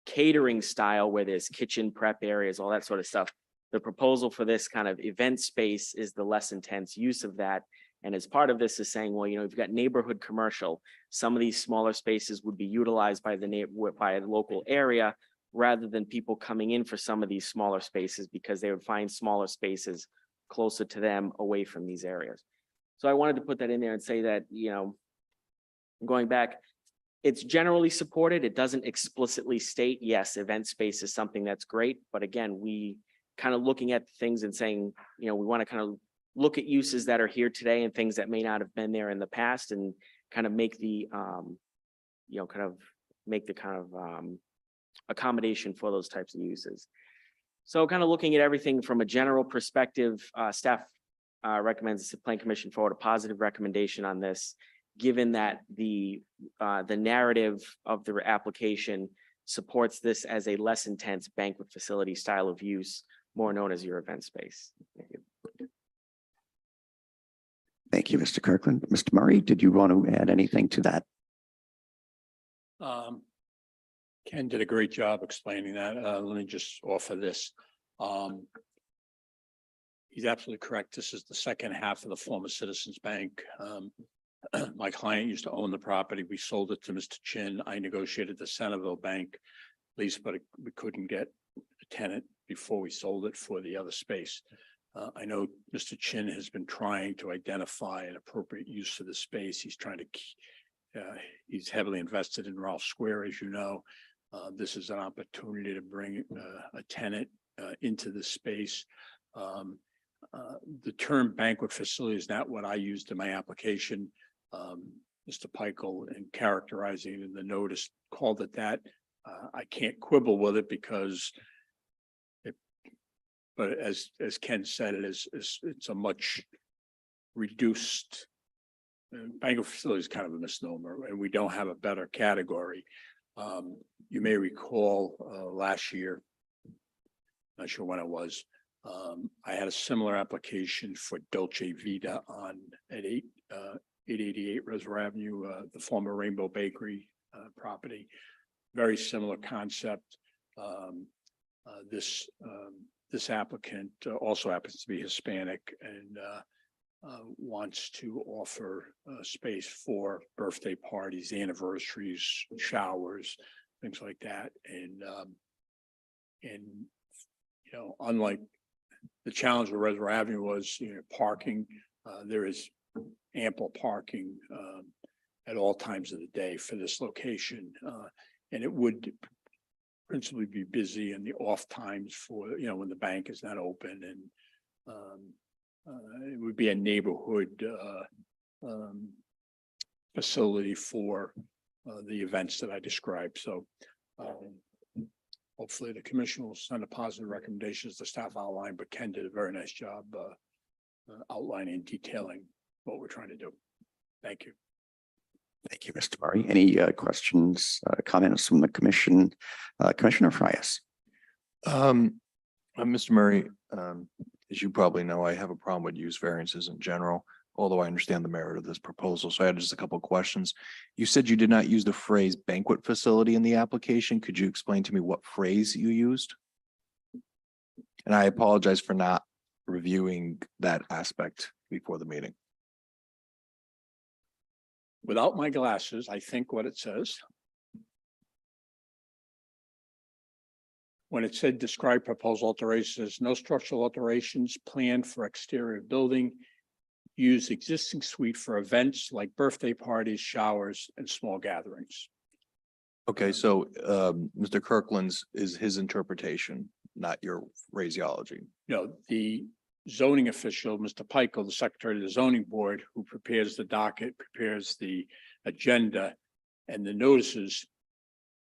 catering style, where there's kitchen prep areas, all that sort of stuff, the proposal for this kind of event space is the less intense use of that. And as part of this is saying, well, you know, you've got neighborhood commercial. Some of these smaller spaces would be utilized by the local area, rather than people coming in for some of these smaller spaces, because they would find smaller spaces closer to them away from these areas. So I wanted to put that in there and say that, you know, going back, it's generally supported. It doesn't explicitly state, yes, event space is something that's great. But again, we kind of looking at things and saying, you know, we want to kind of look at uses that are here today and things that may not have been there in the past, and kind of make the, you know, kind of accommodation for those types of uses. So kind of looking at everything from a general perspective, staff recommends the Plan Commission forward a positive recommendation on this, given that the narrative of the application supports this as a less intense banquet facility style of use, more known as your event space. Thank you. Thank you, Mr. Kirkland. Mr. Murray, did you want to add anything to that? Ken did a great job explaining that. Let me just offer this. He's absolutely correct. This is the second half of the former Citizens Bank. My client used to own the property. We sold it to Mr. Chin. I negotiated the Centerville Bank lease, but we couldn't get a tenant before we sold it for the other space. I know Mr. Chin has been trying to identify an appropriate use for the space. He's trying to, he's heavily invested in Rolfe Square, as you know. This is an opportunity to bring a tenant into the space. The term banquet facility is not what I used in my application. Mr. Peichel, in characterizing it in the notice, called it that. I can't quibble with it, because but as Ken said, it's a much reduced. Banquet facility is kind of a misnomer, and we don't have a better category. You may recall, last year, not sure when it was, I had a similar application for Dolce Vita at 888 Reservoir Avenue, the former Rainbow Bakery, property. Very similar concept. This applicant also happens to be Hispanic and wants to offer space for birthday parties, anniversaries, showers, things like that. And you know, unlike the challenge with Reservoir Avenue was, you know, parking, there is ample parking at all times of the day for this location. And it would principally be busy in the off times for, you know, when the bank is not open, and it would be a neighborhood facility for the events that I described. So hopefully the commission will send a positive recommendation as the staff outlined, but Ken did a very nice job outlining and detailing what we're trying to do. Thank you. Thank you, Mr. Murray. Any questions, comments from the commission? Commissioner Frias. Mr. Murray, as you probably know, I have a problem with use variances in general, although I understand the merit of this proposal. So I had just a couple of questions. You said you did not use the phrase banquet facility in the application. Could you explain to me what phrase you used? And I apologize for not reviewing that aspect before the meeting. Without my glasses, I think what it says. When it said describe proposed alterations, no structural alterations planned for exterior building. Use existing suite for events like birthday parties, showers, and small gatherings. Okay, so Mr. Kirkland's is his interpretation, not your phraseology. You know, the zoning official, Mr. Pikel, the secretary of the zoning board, who prepares the docket, prepares the agenda and the notices,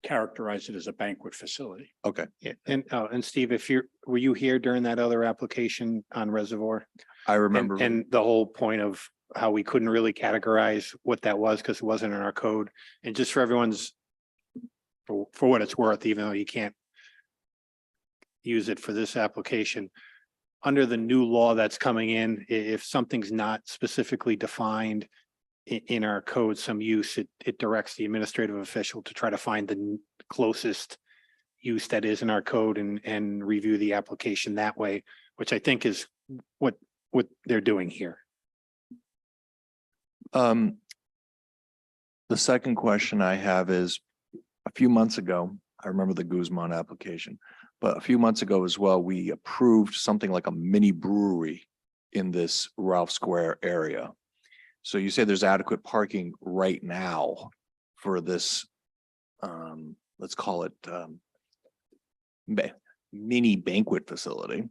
characterize it as a banquet facility. Okay. Yeah, and Steve, were you here during that other application on Reservoir? I remember. And the whole point of how we couldn't really categorize what that was because it wasn't in our code. And just for everyone's, for what it's worth, even though you can't use it for this application, under the new law that's coming in, if something's not specifically defined in our code, some use, it directs the administrative official to try to find the closest use that is in our code and review the application that way, which I think is what they're doing here. The second question I have is, a few months ago, I remember the Guzman application, but a few months ago as well, we approved something like a mini brewery in this Ralph Square area. So you say there's adequate parking right now for this, let's call it mini banquet facility.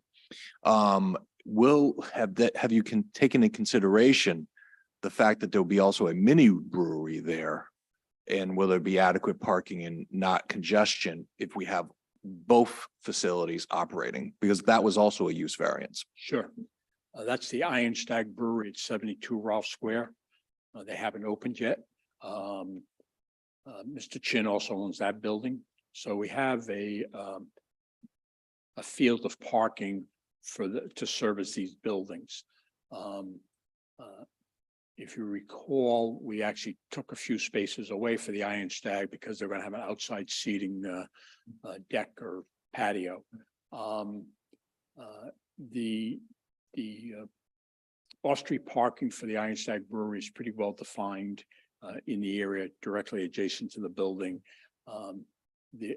Have you taken into consideration the fact that there'll be also a mini brewery there? And will there be adequate parking and not congestion if we have both facilities operating? Because that was also a use variance. Sure. That's the Iron Stag Brewery at 72 Ralph Square. They haven't opened yet. Mr. Chin also owns that building. So we have a field of parking to service these buildings. If you recall, we actually took a few spaces away for the Iron Stag because they're going to have an outside seating deck or patio. The off-street parking for the Iron Stag Brewery is pretty well defined in the area directly adjacent to the building.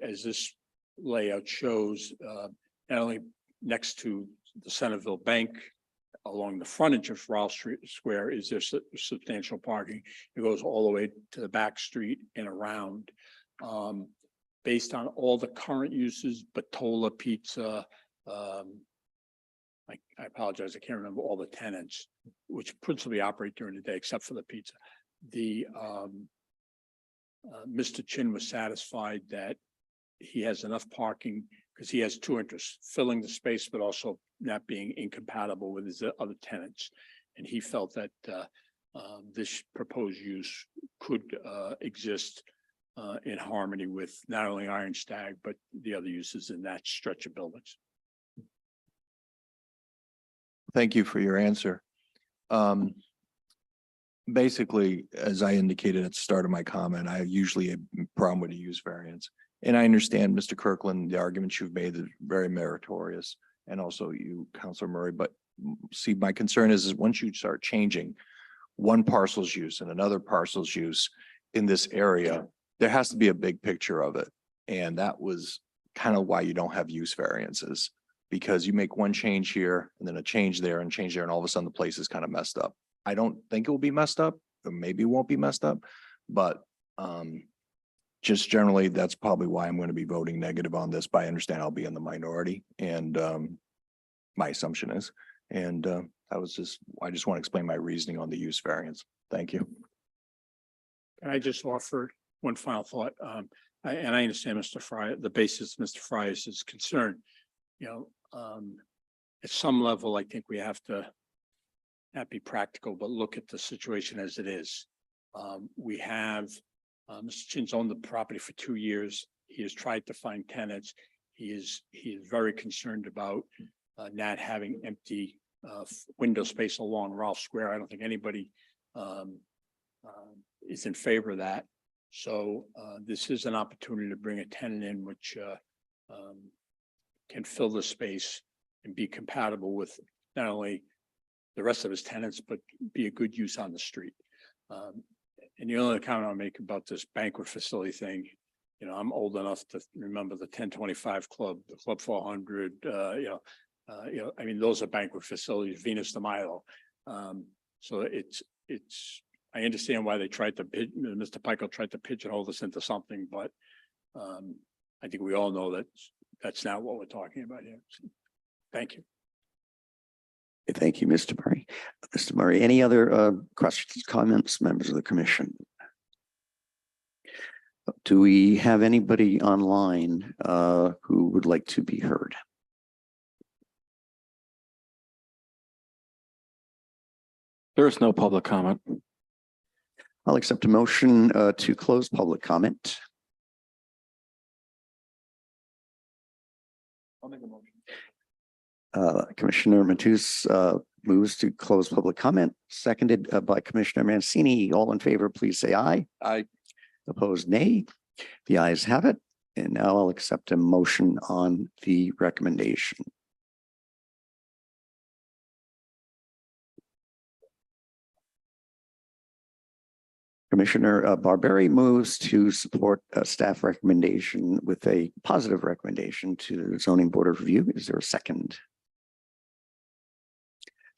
As this layout shows, not only next to the Centerville Bank, along the frontage of Ralph Square is there substantial parking. It goes all the way to the back street and around. Based on all the current uses, Batola Pizza, I apologize, I can't remember all the tenants, which principally operate during the day, except for the pizza. Mr. Chin was satisfied that he has enough parking because he has two interests, filling the space, but also not being incompatible with his other tenants. And he felt that this proposed use could exist in harmony with not only Iron Stag, but the other uses in that stretch of buildings. Thank you for your answer. Basically, as I indicated at the start of my comment, I usually have a problem with a use variance. And I understand, Mr. Kirkland, the arguments you've made is very meritorious, and also you, Counselor Murray. But see, my concern is once you start changing one parcel's use and another parcel's use in this area, there has to be a big picture of it. And that was kind of why you don't have use variances, because you make one change here and then a change there and change there, and all of a sudden the place is kind of messed up. I don't think it will be messed up, or maybe it won't be messed up, but just generally, that's probably why I'm going to be voting negative on this, but I understand I'll be in the minority, and my assumption is, and I just want to explain my reasoning on the use variance. Thank you. Can I just offer one final thought? And I understand Mr. Fry, the basis of Mr. Fry's is concerned. You know, at some level, I think we have to not be practical, but look at the situation as it is. We have Mr. Chin's owned the property for 2 years. He has tried to find tenants. He is very concerned about not having empty window space along Ralph Square. I don't think anybody is in favor of that. So this is an opportunity to bring a tenant in which can fill the space and be compatible with not only the rest of his tenants, but be a good use on the street. And the only comment I'll make about this banquet facility thing, you know, I'm old enough to remember the 1025 Club, the Club 400, I mean, those are banquet facilities, Venus de Milo. So I understand why they tried to, Mr. Pikel tried to pigeonhole this into something, but I think we all know that that's not what we're talking about here. So, thank you. Thank you, Mr. Murray. Mr. Murray, any other questions, comments, members of the commission? Do we have anybody online who would like to be heard? There is no public comment. I'll accept a motion to close public comment. I'll make a motion. Commissioner Matus moves to close public comment, seconded by Commissioner Mancini. All in favor, please say aye. Aye. Opposed, nay. The ayes have it. And now I'll accept a motion on the recommendation. Commissioner Barberi moves to support a staff recommendation with a positive recommendation to the Zoning Board of Review. Is there a second?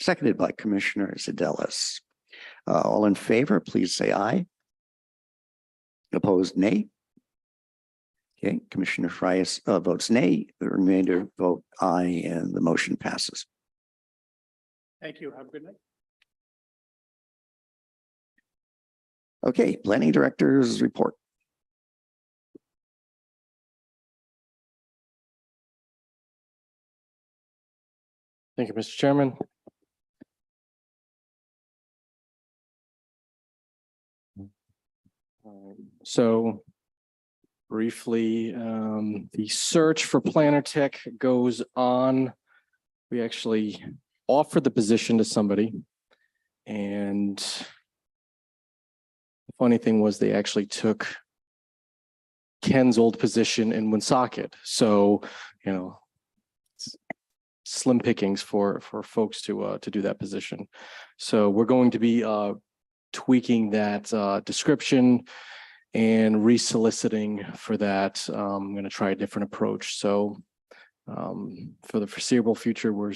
Seconded by Commissioner Zadelis. All in favor, please say aye. Opposed, nay. Okay, Commissioner Frias votes nay. The remainder vote aye, and the motion passes. Thank you. Have a good night. Okay, Planning Director's report. Thank you, Mr. Chairman. So briefly, the search for planner tech goes on. We actually offered the position to somebody, and the funny thing was they actually took Ken's old position in Woonsocket. So, you know, it's slim pickings for folks to do that position. So we're going to be tweaking that description and resoliciting for that. I'm going to try a different approach. So for the foreseeable future, we're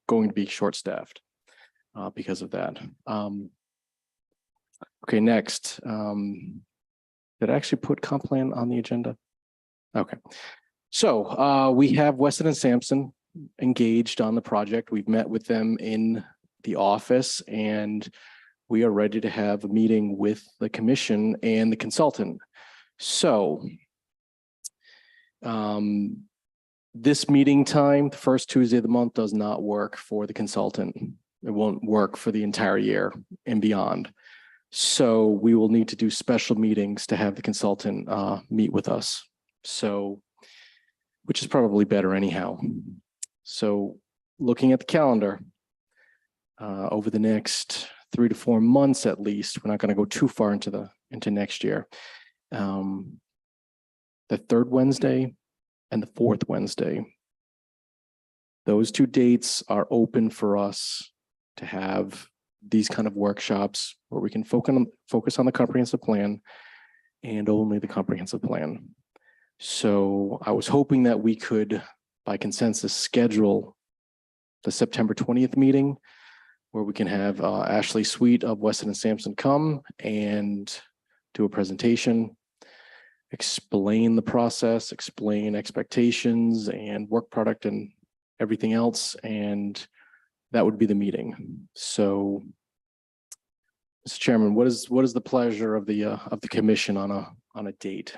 going to be short-staffed because of that. Okay, next. Did I actually put comp plan on the agenda? Okay. So we have Weston and Sampson engaged on the project. We've met with them in the office, and we are ready to have a meeting with the commission and the consultant. So this meeting time, the first Tuesday of the month, does not work for the consultant. It won't work for the entire year and beyond. So we will need to do special meetings to have the consultant meet with us. So, which is probably better anyhow. So looking at the calendar, over the next 3 to 4 months at least, we're not going to go too far into next year. The third Wednesday and the fourth Wednesday. Those 2 dates are open for us to have these kind of workshops where we can focus on the comprehensive plan and only the comprehensive plan. So I was hoping that we could, by consensus, schedule the September 20th meeting where we can have Ashley Sweet of Weston and Sampson come and do a presentation, explain the process, explain expectations and work product and everything else, and that would be the meeting. So, Mr. Chairman, what is the pleasure of the commission on a date?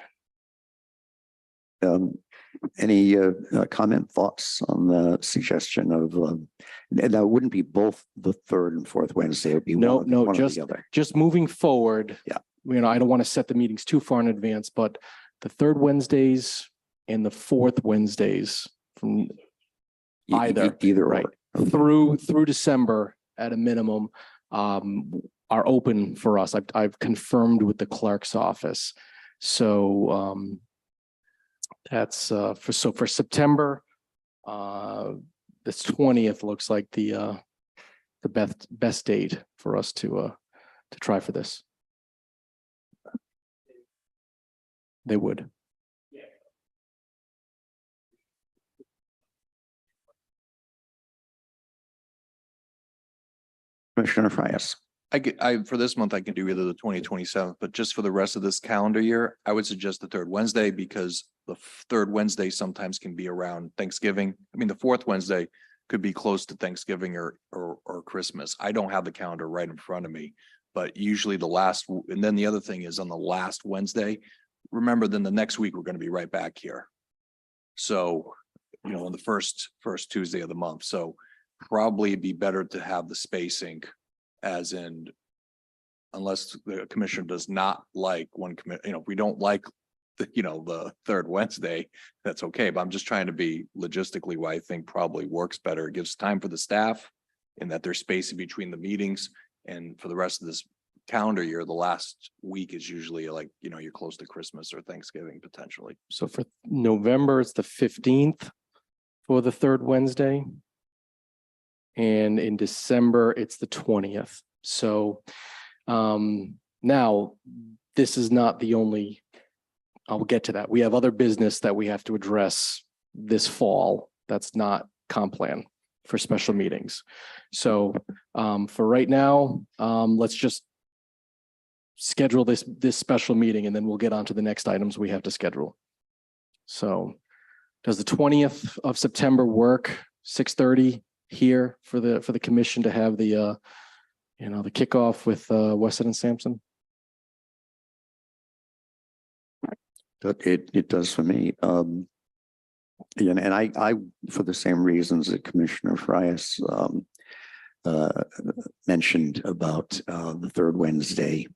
Any comment, thoughts on the suggestion of, and that wouldn't be both the third and fourth Wednesday, it would be No, one no, or just the other. moving forward. Yeah. You know, I don't want to set the meetings too far in advance, but the third Wednesdays and the fourth Wednesdays from either, Either right, or. through December at a minimum, are open for us. I've confirmed with the clerk's office. So that's for September, this 20th looks like the best date for us to try for this. They would. Commissioner Frias. For this month, I can do either the 27th, but just for the rest of this calendar year, I would suggest the third Wednesday because the third Wednesday sometimes can be around Thanksgiving. I mean, the fourth Wednesday could be close to Thanksgiving or Christmas. I don't have the calendar right in front of me, but usually and then the other thing is on the last Wednesday, remember, then the next week, we're going to be right back here. So, you know, on the first Tuesday of the month. So probably it'd be better to have the spacing as in, unless the commissioner does not like one if we don't like the third Wednesday, that's okay. But I'm just trying to be logistically what I think probably works better. It gives time for the staff and that there's spacing between the meetings. And for the rest of this calendar year, the last week is usually you're close to Christmas or Thanksgiving potentially. So for November, it's the 15th for the third Wednesday. And in December, it's the 20th. So now this is not the only, I'll get to that. We have other business that we have to address this fall. That's not comp plan for special meetings. So for right now, let's just schedule this special meeting and then we'll get on to the next items we have to schedule. So does the 20th of September work? 6:30 here for the commission to have the the kickoff with Weston and Sampson? It does for me. And I for the same reasons that Commissioner Frias mentioned about the third Wednesday,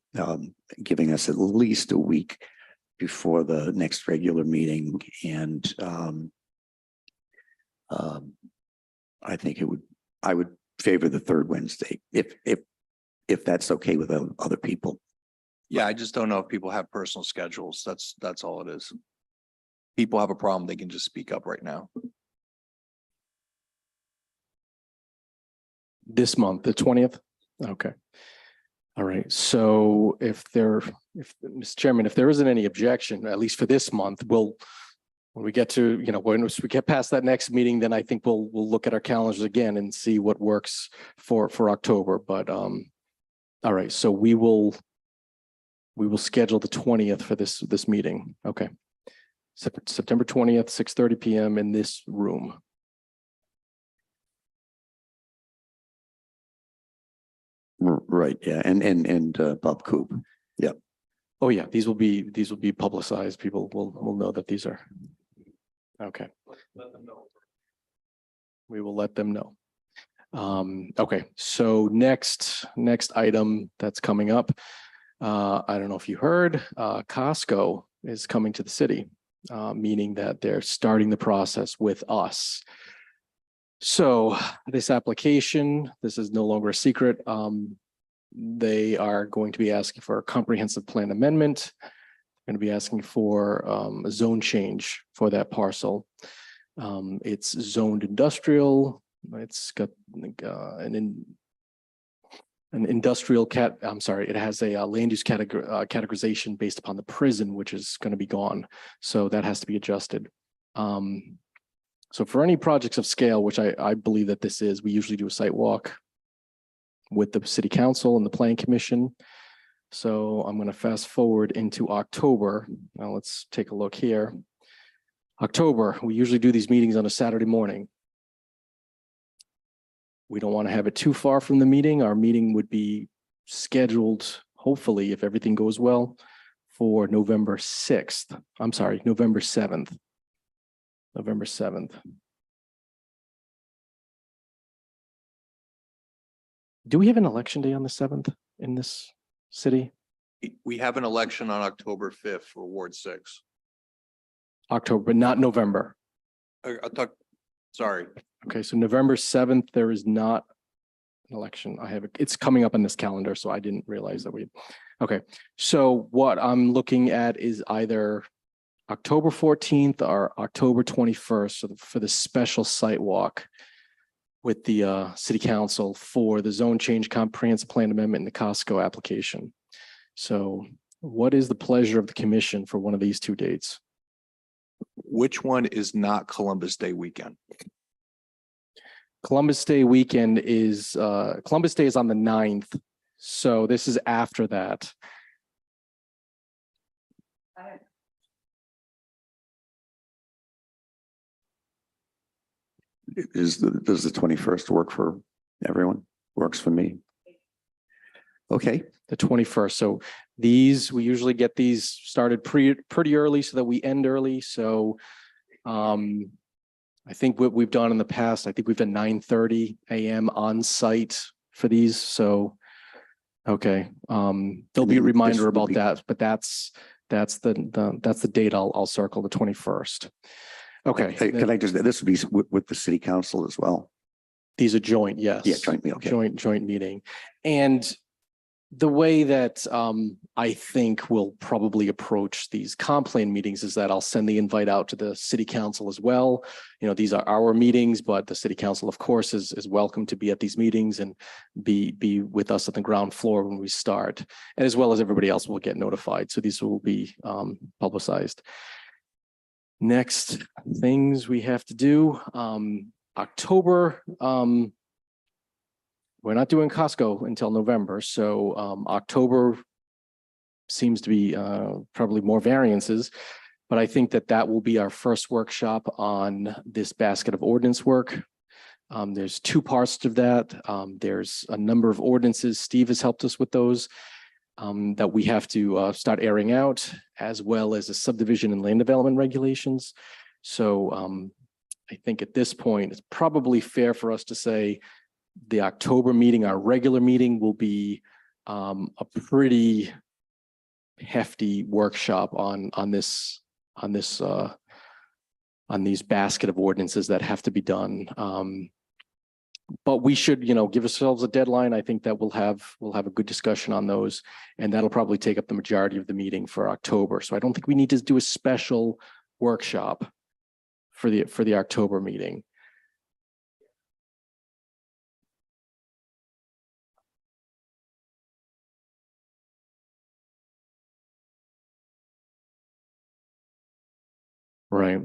giving us at least a week before the next regular meeting. And I think I would favor the third Wednesday if that's okay with other people. Yeah, I just don't know if people have personal schedules. That's all it is. People have a problem, they can just speak up right now. This month, the 20th? Okay. All right. So Mr. Chairman, if there isn't any objection, at least for this month, when we get to, when we get past that next meeting, then I think we'll look at our calendars again and see what works for October. But all right, so we will schedule the 20th for this meeting. Okay. September 20th, 6:30 p.m. in this room. Right. Yeah. And Bob Coop. Yeah. Oh yeah, these will be publicized. People will know that these are. Okay. We will let them know. Okay, so next item that's coming up. I don't know if you heard, Costco is coming to the city, meaning that they're starting the process with us. So this application, this is no longer a secret. They are going to be asking for a comprehensive plan amendment. Going to be asking for a zone change for that parcel. It's zoned industrial. It's got an industrial it has a land use categorization based upon the prison, which is going to be gone. So that has to be adjusted. So for any projects of scale, which I believe that this is, we usually do a site walk with the city council and the planning commission. So I'm going to fast forward into October. Now let's take a look here. October, we usually do these meetings on a Saturday morning. We don't want to have it too far from the meeting. Our meeting would be scheduled, hopefully, if everything goes well, for November 6th. I'm sorry, November 7th. November 7th. Do we have an election day on the 7th in this city? We have an election on October 5th for Ward 6. October, but not November. I thought, sorry. Okay, so November 7th, there is not an election. It's coming up on this calendar, so I didn't realize that okay. So what I'm looking at is either October 14th or October 21st for the special site walk with the city council for the zone change comprehensive plan amendment in the Costco application. So what is the pleasure of the commission for one of these two dates? Which one is not Columbus Day weekend? Columbus Day weekend is, Columbus Day is on the 9th. So this is after that. Does the 21st work for everyone? Works for me. Okay, The 21st. So these, we usually get these started pretty early so that we end early. So I think what we've done in the past, I think we've done 9:30 a.m. on site for these. So, okay, there'll be a then this reminder would about be- that, but that's the date I'll circle, the 21st. Okay. Hey, can I just, this would be with the city council as well? These are joint, yes. Yeah, jointly, okay. Joint meeting. And the way that I think we'll probably approach these comp plan meetings is that I'll send the invite out to the city council as well. You know, these are our meetings, but the city council, of course, is welcome to be at these meetings and be with us at the ground floor when we start, and as well as everybody else will get notified. So these will be publicized. Next things we have to do, October, we're not doing Costco until November, so October seems to be probably more variances, but I think that will be our first workshop on this basket of ordinance work. There's two parts to that. There's a number of ordinances. Steve has helped us with those that we have to start airing out, as well as the subdivision and land development regulations. So I think at this point, it's probably fair for us to say the October meeting, our regular meeting, will be a pretty hefty workshop on these basket of ordinances that have to be done. But we should, give ourselves a deadline. I think that we'll have a good discussion on those, and that'll probably take up the majority of the meeting for October. So I don't think we need to do a special workshop for the October meeting. Right.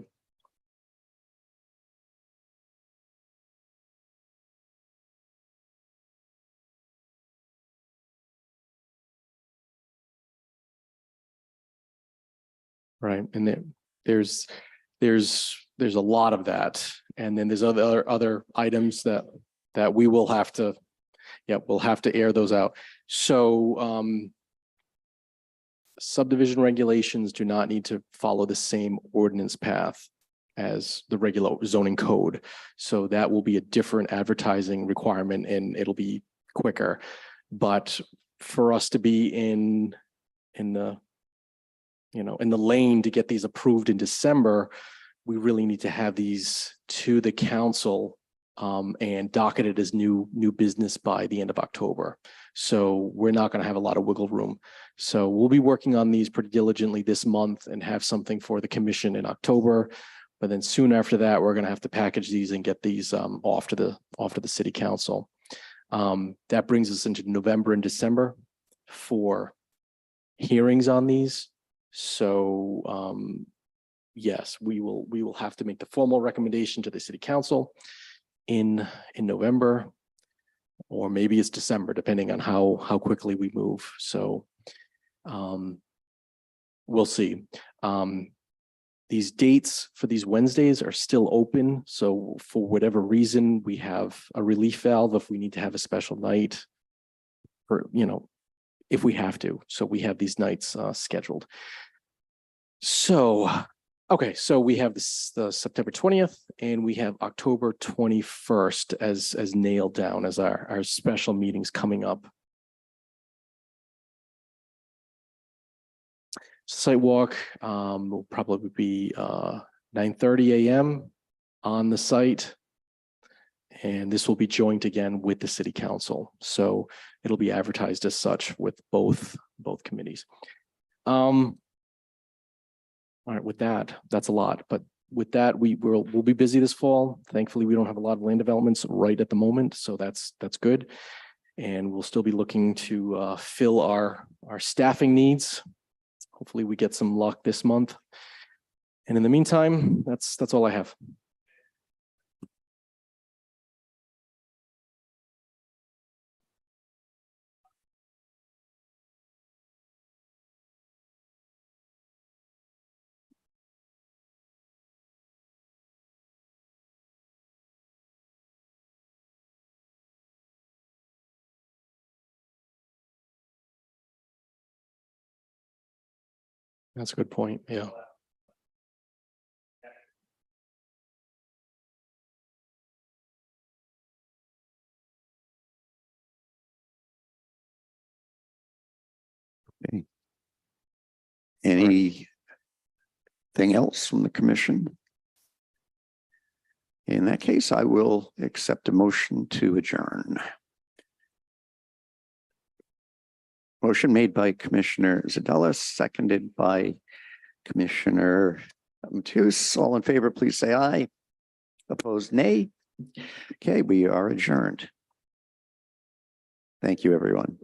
Right. And there's a lot of that. And then there's other items that we will have to, we'll have to air those out. So subdivision regulations do not need to follow the same ordinance path. as the regular zoning code. So that will be a different advertising requirement and it'll be quicker. But for us to be in the, in the lane to get these approved in December, we really need to have these to the council and docketed as new business by the end of October. So we're not going to have a lot of wiggle room. So we'll be working on these pretty diligently this month and have something for the commission in October. But then soon after that, we're going to have to package these and get these off to the city council. That brings us into November and December for hearings on these. So yes, we will have to make the formal recommendation to the city council in November, or maybe it's December, depending on how quickly we move. So we'll see. These dates for these Wednesdays are still open. So for whatever reason, we have a relief valve if we need to have a special night for, if we have to. So we have these nights scheduled. So, okay, so we have the September 20th and we have October 21st as nailed down as our special meetings coming up. Site walk will probably be 9:30 a.m. on the site. And this will be joined again with the city council. So it'll be advertised as such with both committees. All right, with that, that's a lot, but with that, we'll be busy this fall. Thankfully, we don't have a lot of land developments right at the moment, so that's good. And we'll still be looking to fill our staffing needs. Hopefully we get some luck this month. And in the meantime, that's all I have. That's a good point. Yeah. Okay. Anything else from the commission? In that case, I will accept a motion to adjourn. Motion made by Commissioner Zadalis, seconded by Commissioner Matus. All in favor, please say aye. Opposed, nay. Okay, we are adjourned. Thank you, everyone.